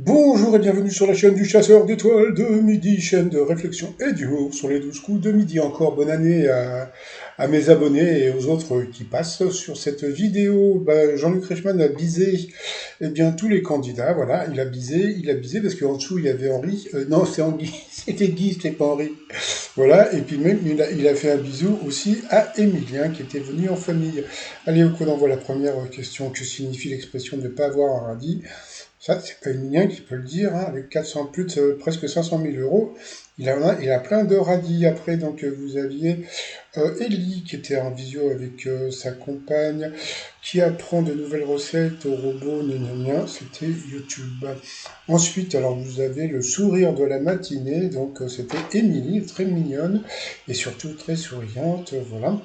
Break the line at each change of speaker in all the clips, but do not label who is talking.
Bonjour et bienvenue sur la chaîne du chasseur d'étoiles de midi, chaîne de réflexion et d'humour sur les 12 coups de midi. Encore bonne année à mes abonnés et aux autres qui passent sur cette vidéo. Jean-Luc Reichmann a bisé tous les candidats, voilà, il a bisé parce qu'en dessous il y avait Henri, non c'est Henri, c'était Guy, c'était pas Henri. Voilà, et puis même il a fait un bisou aussi à Émilien qui était venu en famille. Allez, au coup d'envoi la première question, que signifie l'expression de ne pas avoir un radis? Ça, c'est pas Emilien qui peut le dire, hein, avec 400, plus de presque 500 000 euros. Il a plein de radis après. Donc, vous aviez Ellie qui était en visio avec sa compagne, qui apprend de nouvelles recettes au robot, gna gna gna. C'était YouTube. Ensuite, alors, vous avez le sourire de la matinée. Donc, c'était Émilie, très mignonne et surtout très souriante. Voilà,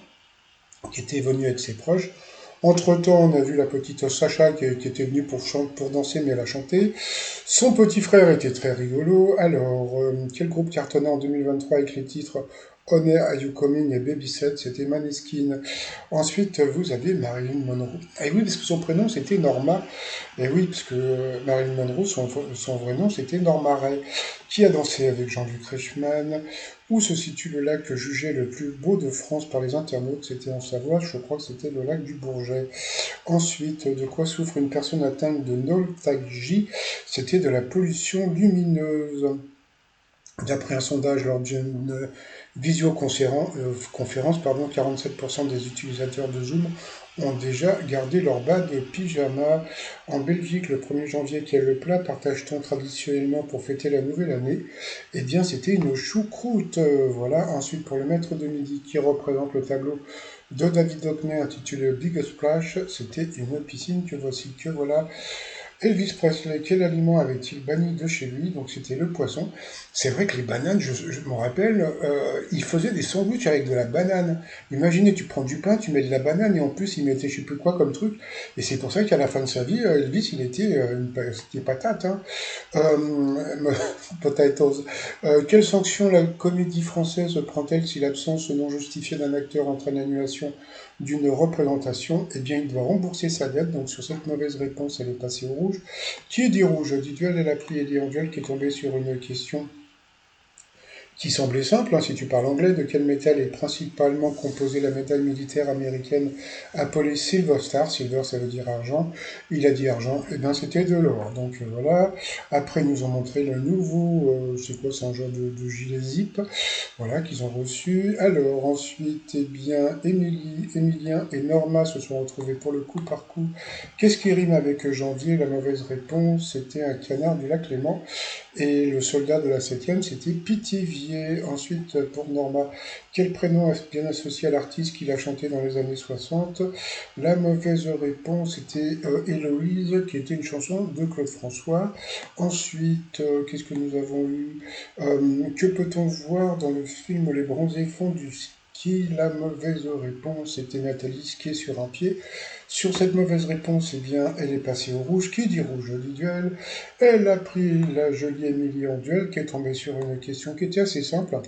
qui était venue avec ses proches. Entre-temps, on a vu la petite Sacha qui était venue pour danser, mais elle a chanté. Son petit frère était très rigolo. Alors, quel groupe cartonnait en 2023 avec les titres Honor, Are You Coming et Babysit? C'était Maneskin. Ensuite, vous avez Marilyn Monroe. Et oui, parce que son prénom, c'était Norma. Et oui, parce que Marilyn Monroe, son vrai nom, c'était Norma Ray. Qui a dansé avec Jean-Luc Reichmann? Où se situe le lac jugé le plus beau de France par les internautes? C'était en Savoie, je crois que c'était le lac du Bourget. Ensuite, de quoi souffre une personne atteinte de nostalgie? C'était de la pollution lumineuse. D'après un sondage lors d'une visioconférence, 47% des utilisateurs de Zoom ont déjà gardé leur bas de pyjama. En Belgique, le 1er janvier, quel le plat partage-t-on traditionnellement pour fêter la nouvelle année? Eh bien, c'était une choucroute. Voilà. Ensuite, pour le maître de midi qui représente le tableau de David Hockney intitulé Big Splash, c'était une piscine que voici, que voilà. Elvis Presley, quel aliment avait-il banni de chez lui? Donc c'était le poisson. C'est vrai que les bananes, je me rappelle, il faisait des sandwichs avec de la banane. Imaginez, tu prends du pain, tu mets de la banane et en plus il mettait je sais plus quoi comme truc. Et c'est pour ça qu'à la fin de sa vie, Elvis, il était c'était patate, hein. Potatoes. Quelle sanction la comédie française prend-elle si l'absence non justifiée d'un acteur entraîne l'annulation d'une représentation? Eh bien, il doit rembourser sa dette. Donc, sur cette mauvaise réponse, elle est passée au rouge. Qui dit rouge? Dit duel, elle a pris Eddie Angel qui est tombé sur une question qui semblait simple, hein, si tu parles anglais. De quel métal est principalement composée la médaille militaire américaine appelée Silver Star? Silver, ça veut dire argent. Il a dit argent, et bien c'était de l'or. Donc voilà. Après, ils nous ont montré le nouveau, c'est quoi, c'est un genre de gilet zip, voilà, qu'ils ont reçu. Alors ensuite, eh bien, Emilien et Norma se sont retrouvés pour le coup par coup. Qu'est-ce qui rime avec janvier? La mauvaise réponse, c'était un canard du lac Léman. Et le soldat de la septième, c'était Pithiviers. Ensuite, pour Norma, quel prénom est bien associé à l'artiste qui l'a chanté dans les années 60? La mauvaise réponse était Héloïse, qui était une chanson de Claude François. Ensuite, qu'est-ce que nous avons eu? Que peut-on voir dans le film Les Bronzés fonds du ski? La mauvaise réponse était Nathalie skier sur un pied. Sur cette mauvaise réponse, eh bien, elle est passée au rouge. Qui dit rouge dit duel. Elle a pris la jolie Émilie en duel, qui est tombée sur une question qui était assez simple,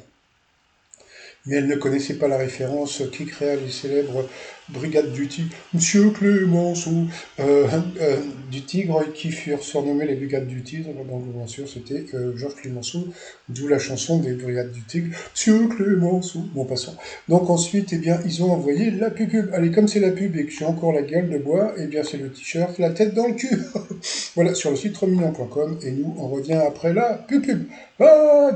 mais elle ne connaissait pas la référence qui créa les célèbres brigades du tigre, Monsieur Clémenceau, du tigre, qui furent surnommées les brigades du tigre. Donc bien sûr c'était Georges Clémenceau, d'où la chanson des brigades du tigre, Monsieur Clémenceau. Bon, passons. Donc ensuite, eh bien, ils ont envoyé la pub. Allez, comme c'est la pub et que j'ai encore la gueule de bois, eh bien c'est le t-shirt, la tête dans le cul. Voilà, sur le site remignon.com, et nous on revient après la pub. Ah,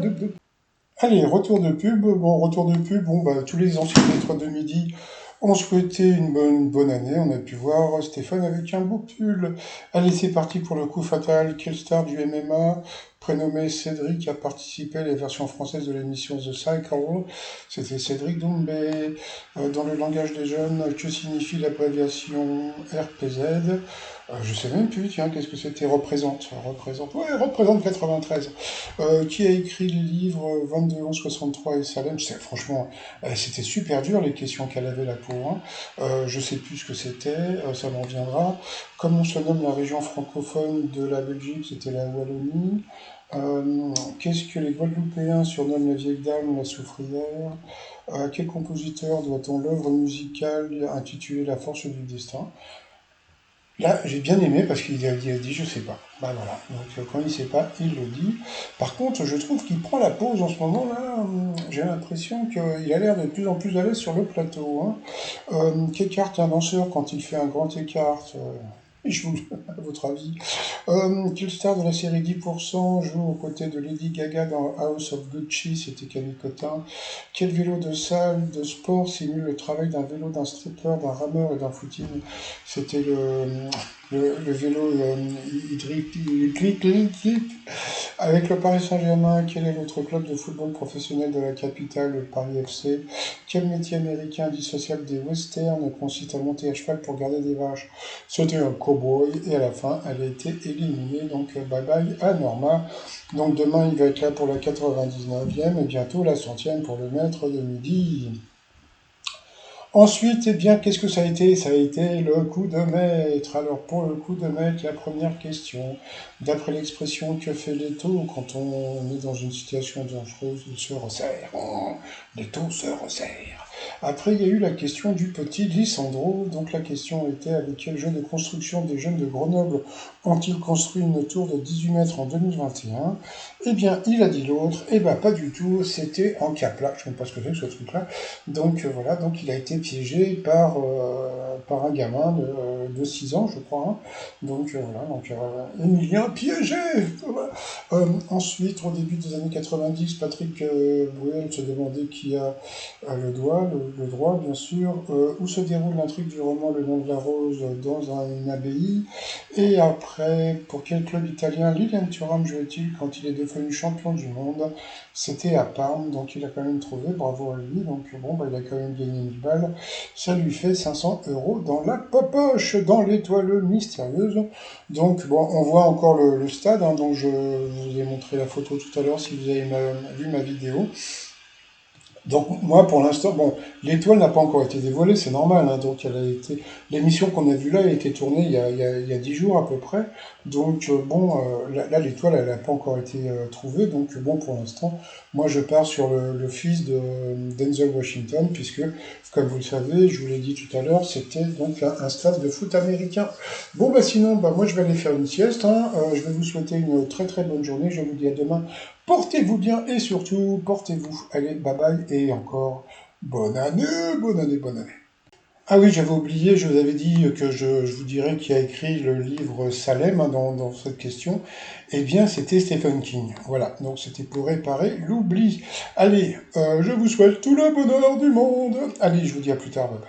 Allez, retour de pub. Bon, retour de pub. Bon, tous les anciens maîtres de midi ont souhaité une bonne année. On a pu voir Stéphane avec un beau pull. Allez, c'est parti pour le coup fatal. Quelle star du MMA, prénommé Cédric, a participé à la version française de l'émission The Cycle? C'était Cédric Doumbé. Dans le langage des jeunes, que signifie l'abréviation RPZ? Je sais même plus, tiens, qu'est-ce que c'était? Représente 93. Qui a écrit le livre 22 11 63 et Salem? Franchement, c'était super dur les questions qu'elle avait là pour. Hein. Je sais plus ce que c'était, ça m'en reviendra. Comment se nomme la région francophone de la Belgique? C'était la Wallonie. Qu'est-ce que les Guadeloupéens surnomment la vieille dame, la soufrière? À quel compositeur doit-on l'œuvre musicale intitulée La force du destin? Là, j'ai bien aimé parce qu'il a dit je sais pas. Bah voilà. Donc quand il sait pas, il le dit. Par contre, je trouve qu'il prend la pause en ce moment là. J'ai l'impression qu'il a l'air de plus en plus à l'aise sur le plateau. Hein. Qu'écarte un lanceur quand il fait un grand écart je vous, à votre avis. Quelle star de la série 10% joue aux côtés de Lady Gaga dans House of Gucci? C'était Camille Cotin. Quel vélo de salle de sport simule le travail d'un vélo, d'un stripper, d'un rameur et d'un footing? C'était le vélo hydrique. Avec le Paris Saint-Germain, quel est l'autre club de football professionnel de la capitale, le Paris FC? Quel métier américain indissociable des westerns consiste à monter à cheval pour garder des vaches? C'était un cow-boy et à la fin, elle a été éliminée. Donc bye bye à Norma. Donc demain, il va être là pour la 99e et bientôt la 100e pour le maître de midi. Ensuite, eh bien, qu'est-ce que ça a été? Ça a été le coup de maître. Alors, pour le coup de maître, la première question. D'après l'expression que fait l'étau quand on est dans une situation dangereuse, il se resserre. Oh, l'étau se resserre. Après, il y a eu la question du petit Lissandro. Donc, la question était avec quel jeu de construction des jeunes de Grenoble ont-ils construit une tour de 18 mètres en 2021? Eh bien, il a dit l'autre. Eh bien, pas du tout. C'était en Capla. Je ne sais même pas ce que c'est que ce truc-là. Donc voilà, donc il a été piégé par un gamin de 6 ans, je crois. Hein. Donc voilà, donc Emilien piégé. Voilà. Ensuite, au début des années 90, Patrick Bruel se demandait qui a le droit, bien sûr, où se déroule l'intrigue du roman Le nom de la rose dans une abbaye. Et après, pour quel club italien Lilian Thuram jouait-il quand il est devenu champion du monde? C'était à Parme, donc il a quand même trouvé, bravo à lui. Donc bon, bah, il a quand même gagné 1000 balles. Ça lui fait 500 € dans la poche, dans l'étoile mystérieuse. Donc bon, on voit encore le stade, hein, dont je vous ai montré la photo tout à l'heure si vous avez vu ma vidéo. Donc moi, pour l'instant, bon, l'étoile n'a pas encore été dévoilée, c'est normal. Hein, donc l'émission qu'on a vue là a été tournée il y a 10 jours à peu près. Donc bon, là, l'étoile, elle n'a pas encore été trouvée. Donc bon, pour l'instant, moi je pars sur le fils de Denzel Washington, puisque comme vous le savez, je vous l'ai dit tout à l'heure, c'était donc un stade de foot américain. Bon bah sinon, bah moi je vais aller faire une sieste. Hein, je vais vous souhaiter une très très bonne journée. Je vous dis à demain. Portez-vous bien et surtout, portez-vous. Allez, bye bye et encore bonne année, bonne année, bonne année. Ah oui, j'avais oublié, je vous avais dit que je vous dirais qui a écrit le livre Salem hein, dans cette question. Eh bien, c'était Stephen King. Voilà, donc c'était pour réparer l'oubli. Allez, je vous souhaite tout le bonheur du monde. Allez, je vous dis à plus tard, bye bye.